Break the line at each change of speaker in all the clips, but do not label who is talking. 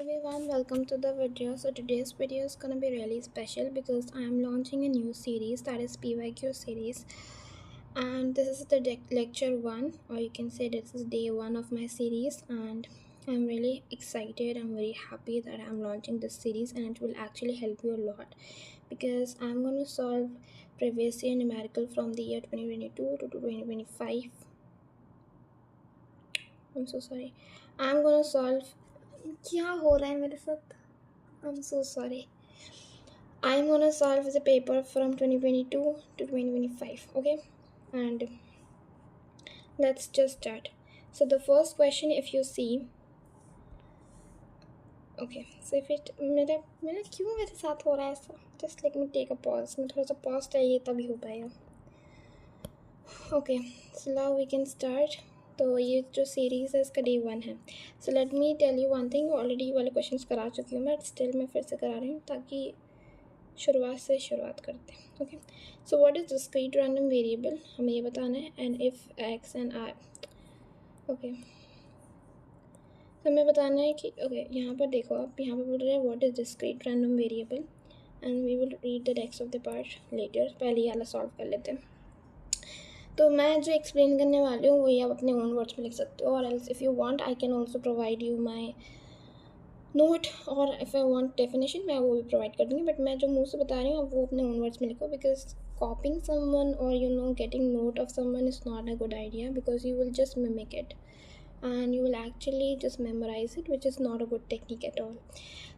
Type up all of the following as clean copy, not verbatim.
Everyone, welcome to the video. So today's video is gonna be really special because I am launching a new series, that is PYQ series, and this is the lecture one, or you can say this is day one of my series. And I'm really excited. I'm very happy that I'm launching this series, and it will actually help you a lot because I'm gonna solve previous year numerical from the year 2022 to 2025. I'm so sorry. I'm gonna solve. क्या हो रहा है मेरे साथ? I'm so sorry. I'm gonna solve the paper from 2022 to 2025. Okay, and let's just start. So the first question, if you see, okay, so if it मेरा मेरा क्यों मेरे साथ हो रहा है ऐसा? Just let me take a pause. मैं थोड़ा सा pause चाहिए तभी हो पाएगा. Okay, so now we can start. तो ये जो सीरीज़ है इसका डे वन है. So let me tell you one thing. Already ये वाले क्वेश्चंस करा चुकी हूँ मैं, स्टिल मैं फिर से करा रही हूँ ताकि शुरुआत से शुरुआत करते हैं. Okay, so what is discrete random variable, हमें ये बताना है. And if x and I, okay, हमें बताना है कि ओके यहाँ पर देखो, आप यहाँ पर बोल रहे हैं what is discrete random variable, and we will read the next of the part later. पहले ये वाला सॉल्व कर लेते हैं. तो मैं जो एक्सप्लेन करने वाली हूँ वही आप अपने ओन वर्ड्स में लिख सकते हो, और else if you want I can also provide you my note, और इफ़ आई वांट डेफिनेशन मैं वो भी प्रोवाइड कर दूँगी. बट मैं जो मुंह से बता रही हूँ आप वो अपने ओन वर्ड्स में लिखो, बिकॉज कॉपिंग समवन और getting note of someone is not a good idea, because you will just mimic it and you will actually just memorize it, which is not a good technique at all.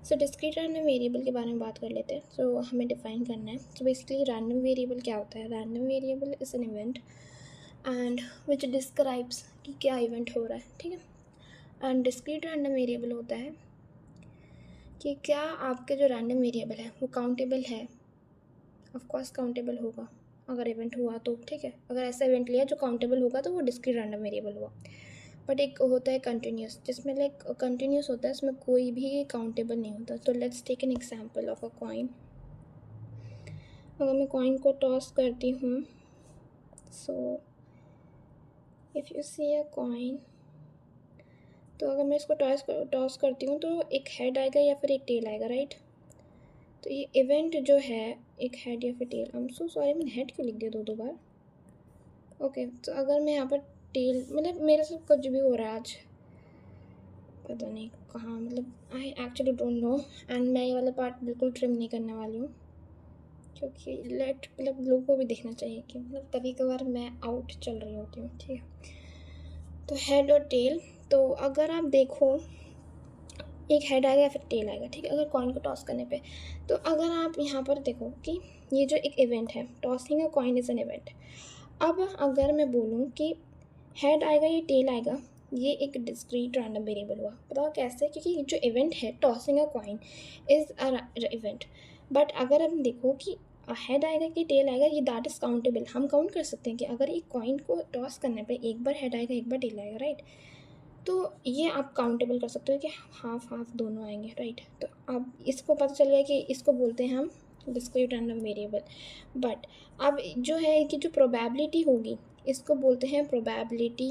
So discrete random variable के बारे में बात कर लेते हैं. So हमें define करना है. So basically random variable क्या होता है? Random variable is an event and which describes कि क्या इवेंट हो रहा है. ठीक है. एंड डिस्क्रीट रैंडम वेरिएबल होता है कि क्या आपके जो रैंडम वेरिएबल है वो काउंटेबल है. ऑफ कोर्स काउंटेबल होगा अगर इवेंट हुआ तो. ठीक है, अगर ऐसा इवेंट लिया जो काउंटेबल होगा तो वो डिस्क्रीट रैंडम वेरिएबल हुआ. बट एक होता है कंटिन्यूस, जिसमें लाइक कंटिन्यूस होता है, इसमें कोई भी काउंटेबल नहीं होता. तो let's take an example of a coin. अगर मैं कॉइन को टॉस करती हूँ, so if you see a coin, तो अगर मैं इसको टॉस करती हूँ तो एक हेड आएगा या फिर एक टेल आएगा, राइट. तो ये इवेंट जो है एक हेड या फिर tail. I am so sorry, मैंने हेड क्यों लिख दिया दो बार. ओके, तो अगर मैं यहाँ पर टेल, मतलब मेरे साथ कुछ भी हो रहा है आज, पता नहीं कहाँ, मतलब I actually don't know. And मैं ये वाला पार्ट बिल्कुल ट्रिम नहीं करने वाली हूँ, क्योंकि मतलब लोगों को भी देखना चाहिए कि मतलब कभी कभार मैं आउट चल रही होती हूँ. ठीक है, तो हेड और टेल. तो अगर आप देखो एक हेड आएगा या फिर टेल आएगा. ठीक है, अगर कॉइन को टॉस करने पे, तो अगर आप यहाँ पर देखो कि ये जो एक इवेंट है, tossing a coin is an event. अब अगर मैं बोलूँ कि हेड आएगा या टेल आएगा, ये एक डिस्क्रीट रैंडम वेरिएबल हुआ. बताओ कैसे? क्योंकि जो इवेंट है tossing a coin is a event. But अगर हम देखो कि हेड आएगा कि टेल आएगा, ये दैट इज़ काउंटेबल. हम काउंट कर सकते हैं कि अगर एक कॉइन को टॉस करने पे एक बार हेड आएगा एक बार टेल आएगा, राइट. तो ये आप काउंटेबल कर सकते हो कि हाफ हाफ दोनों आएंगे, राइट. तो अब इसको पता चल गया कि इसको बोलते हैं हम डिस्क्रीट रैंडम वेरिएबल. बट अब जो है कि जो प्रोबेबिलिटी होगी इसको बोलते हैं प्रोबेबिलिटी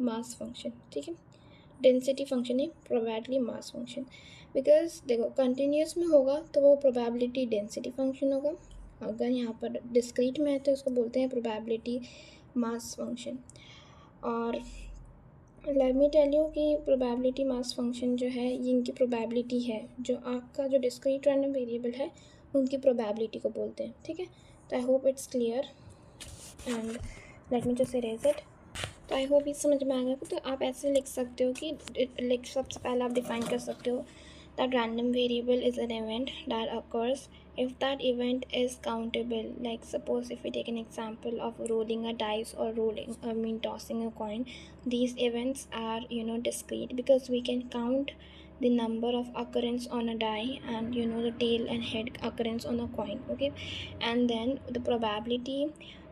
मास फंक्शन. ठीक है, डेंसिटी फंक्शन है प्रोबेबिलिटी मास फंक्शन. बिकॉज देखो कंटिन्यूस में होगा तो वो प्रोबेबिलिटी डेंसिटी फंक्शन होगा. अगर यहाँ पर डिस्क्रीट में है तो इसको बोलते हैं प्रोबेबिलिटी मास फंक्शन. और लेट मी टेल यू कि प्रोबेबिलिटी मास फंक्शन जो है ये इनकी प्रोबेबिलिटी है, जो आपका जो डिस्क्रीट रैंडम वेरिएबल है उनकी प्रोबेबिलिटी को बोलते हैं. ठीक है, तो I hope it's clear and let me just erase it. तो आई होप ये समझ में आ गया. तो आप ऐसे लिख सकते हो कि लाइक सबसे पहले आप डिफाइन कर सकते हो that random variable is an event that occurs if that event is countable. Like suppose if we take an example of rolling a dice or tossing a coin, these events are discrete because we can count the number of occurrence on a die and the tail and head occurrence on a coin. Okay, and then the probability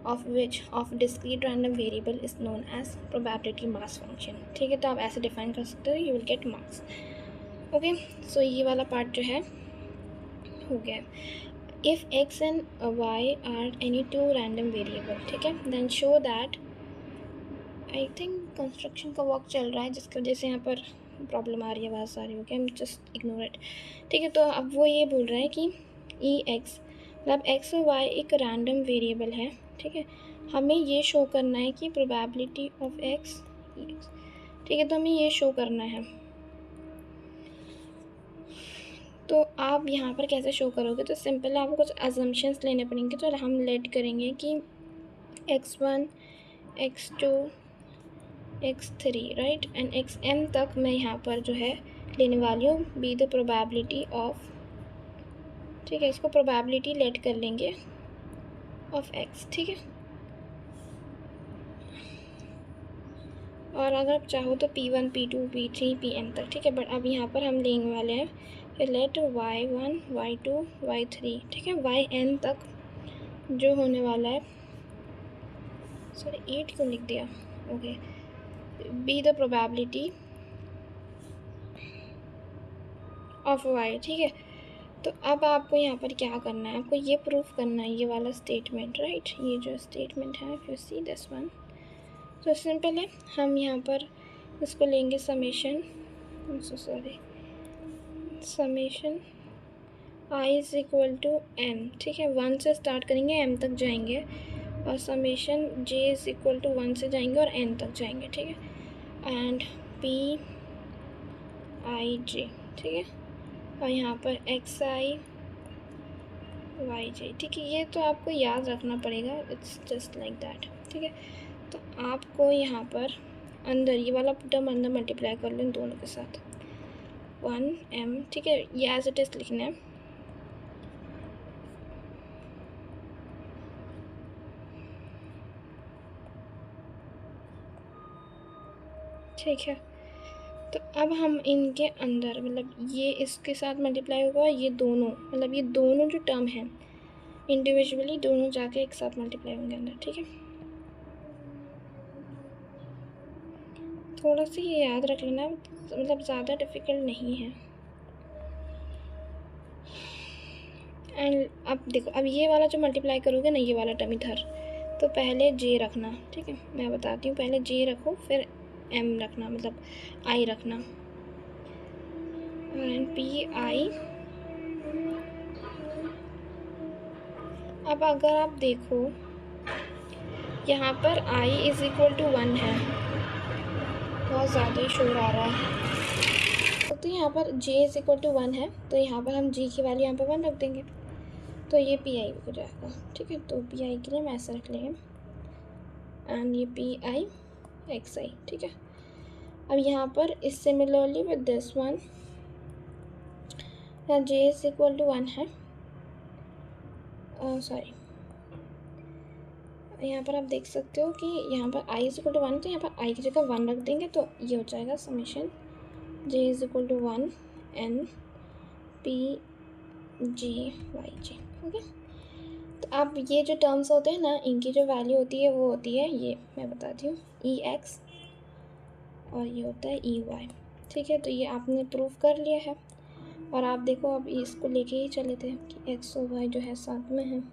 of discrete random variable is known as probability mass function. ठीक है, तो आप ऐसे define कर सकते हो, you will get marks. Okay, सो ये वाला पार्ट जो है हो गया. If x and Y are any two random variable, ठीक है, then show that, I think construction का वर्क चल रहा है जिसकी वजह से यहाँ पर प्रॉब्लम आ रही है, आवाज़ आ रही होगी, I am just ignore it. ठीक है, तो अब वो ये बोल रहा है कि ई एक्स मतलब एक्स और वाई एक रैंडम वेरिएबल है। ठीक है, हमें ये शो करना है कि probability of x E x. ठीक है, तो हमें ये शो करना है। तो आप यहाँ पर कैसे शो करोगे? तो सिंपल आपको कुछ अजम्पशंस लेने पड़ेंगे। तो हम लेट करेंगे कि x1 x2 x3 right and xm तक मैं यहाँ पर जो है लेने वाली हूँ बी द प्रोबेबिलिटी ऑफ। ठीक है, इसको प्रोबेबिलिटी लेट कर लेंगे ऑफ x। ठीक है, और अगर आप चाहो तो p1 p2 p3 pn तक। ठीक है, बट अब यहाँ पर हम लेने वाले हैं कि लेट y1 y2 y3। ठीक है, yn तक जो होने वाला है, सॉरी 8 क्यों लिख दिया, okay, be the probability of y। ठीक है, तो अब आपको यहाँ पर क्या करना है, आपको ये प्रूफ करना है ये वाला स्टेटमेंट राइट। ये जो स्टेटमेंट है if you see this one, तो सिंपल है। हम यहाँ पर इसको लेंगे summation, sorry summation i is equal to m। ठीक है, 1 से स्टार्ट करेंगे m तक जाएंगे, और summation j is equal to 1 से जाएंगे और n तक जाएंगे। ठीक है, एंड p i j। ठीक है, और यहाँ पर x i y j। ठीक है, ये तो आपको याद रखना पड़ेगा, इट्स जस्ट लाइक दैट। ठीक है, तो आपको यहाँ पर अंदर ये वाला टर्म अंदर मल्टीप्लाई कर लो इन दोनों के साथ 1m। ठीक है, ये एज इट इज़ लिखना है। ठीक है, तो अब हम इनके अंदर मतलब ये इसके साथ मल्टीप्लाई होगा, ये दोनों मतलब ये दोनों जो टर्म हैं इंडिविजुअली दोनों जाके एक साथ मल्टीप्लाई होंगे अंदर। ठीक है, थोड़ा सा ये याद रख लेना, मतलब ज़्यादा डिफ़िकल्ट नहीं है। एंड अब देखो, अब ये वाला जो मल्टीप्लाई करोगे ना, ये वाला टर्म इधर, तो पहले जे रखना। ठीक है, मैं बताती हूँ, पहले जे रखो फिर एम रखना, मतलब आई रखना, एंड पी आई। अब अगर आप देखो यहाँ पर i इज़ इक्वल टू 1 है, बहुत ज़्यादा ही शोर आ रहा है। तो यहाँ पर j इज़ इक्वल टू 1 है, तो यहाँ पर हम g की वैल्यू यहाँ पर 1 रख देंगे, तो ये पी आई हो जाएगा। ठीक है, तो पी आई के लिए हम ऐसा रख लेंगे, एंड ये पी आई एक्स आई। ठीक है, अब यहाँ पर इस सिमिलरली विद दिस वन, यहाँ j इज़ इक्वल टू 1 है, सॉरी यहाँ पर आप देख सकते हो कि यहाँ पर i इज़ इक्वल टू 1, तो यहाँ पर i की जगह 1 रख देंगे, तो ये हो जाएगा summation j is equal to 1 n p j y j। Okay, तो अब ये जो टर्म्स होते हैं ना, इनकी जो वैल्यू होती है वो होती है, ये मैं बताती हूँ, ई एक्स और ये होता है ई वाई। ठीक है, तो ये आपने प्रूफ कर लिया है, और आप देखो अब इसको लेके ही चले थे कि एक्स और वाई जो है साथ में है।